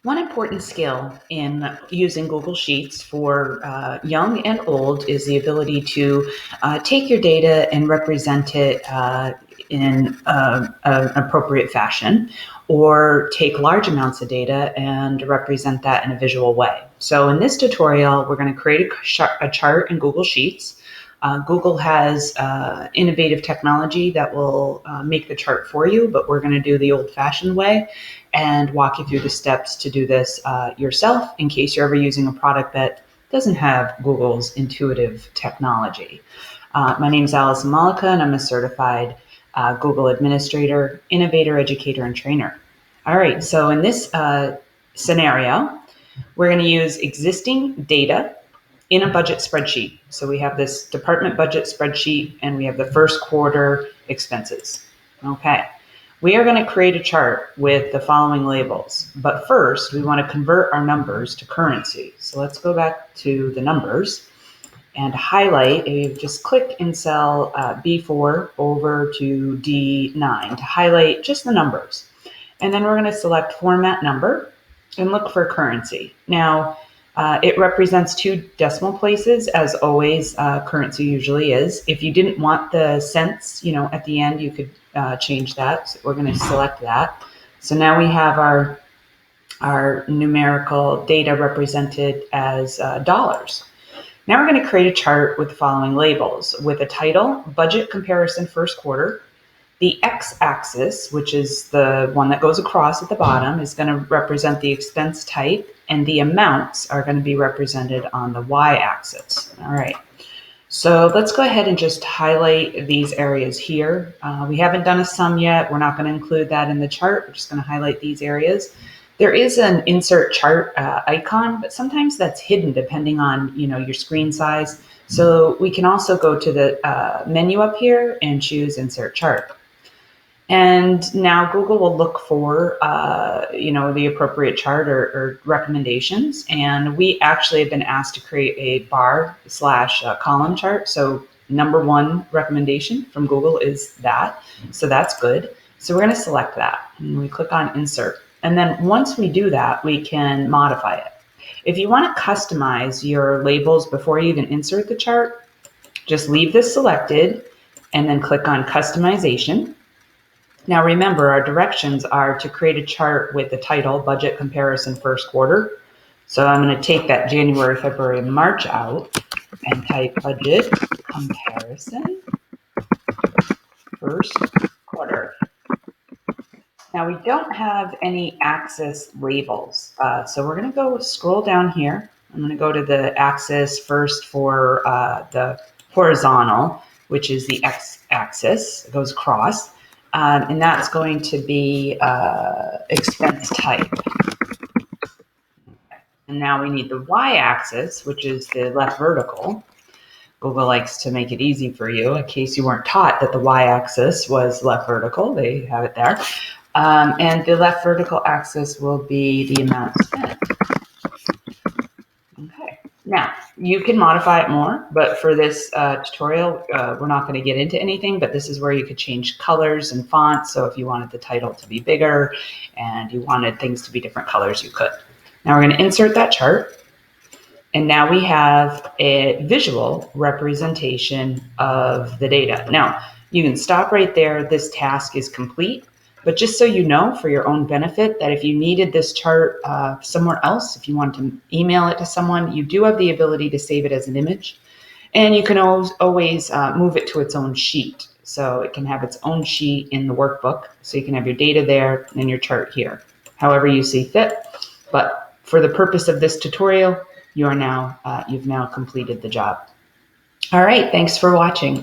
One important skill in using Google Sheets for young and old is the ability to take your data and represent it in an appropriate fashion, or take large amounts of data and represent that in a visual way. So in this tutorial, we're going to create a chart in Google Sheets. Google has innovative technology that will make the chart for you, but we're going to do the old-fashioned way and walk you through the steps to do this yourself in case you're ever using a product that doesn't have Google's intuitive technology. My name is Allison Malika, and I'm a certified Google administrator, innovator, educator, and trainer. All right, so in this scenario, we're going to use existing data in a budget spreadsheet. So we have this department budget spreadsheet, and we have the first quarter expenses. Okay. We are going to create a chart with the following labels, but first we want to convert our numbers to currency. So let's go back to the numbers and highlight. You just click in cell B4 over to D9 to highlight just the numbers. And then we're going to select format number and look for currency. Now, it represents 2 decimal places, as always. Currency usually is. If you didn't want the cents, at the end, you could change that. So we're going to select that. So now we have our numerical data represented as dollars. Now we're going to create a chart with the following labels, with a title, budget comparison first quarter. The x-axis, which is the one that goes across at the bottom, is going to represent the expense type, and the amounts are going to be represented on the y-axis. All right. So let's go ahead and just highlight these areas here. We haven't done a sum yet. We're not going to include that in the chart. We're just going to highlight these areas. There is an insert chart icon, but sometimes that's hidden depending on your screen size. So we can also go to the menu up here and choose insert chart. And now Google will look for, the appropriate chart or recommendations. And we actually have been asked to create a bar/column chart. So number 1 recommendation from Google is that. So that's good. So we're going to select that. And we click on insert. And then once we do that, we can modify it. If you want to customize your labels before you even insert the chart, just leave this selected and then click on customization. Now remember, our directions are to create a chart with the title, budget comparison first quarter. So I'm going to take that January, February, March out and type budget comparison first quarter. Now we don't have any axis labels. So we're going to go scroll down here. I'm going to go to the axis first for the horizontal, which is the x-axis. It goes across. And that's going to be expense type. And now we need the y-axis, which is the left vertical. Google likes to make it easy for you in case you weren't taught that the y-axis was left vertical. They have it there. And the left vertical axis will be the amount spent. Okay. Now, you can modify it more, but for this tutorial, we're not going to get into anything, but this is where you could change colors and fonts. So if you wanted the title to be bigger and you wanted things to be different colors, you could. Now we're going to insert that chart. And now we have a visual representation of the data. Now, you can stop right there. This task is complete. But just so you know, for your own benefit, that if you needed this chart somewhere else, if you want to email it to someone, you do have the ability to save it as an image. And you can always move it to its own sheet. So it can have its own sheet in the workbook. So you can have your data there and your chart here, however you see fit. But for the purpose of this tutorial, you've now completed the job. All right, thanks for watching.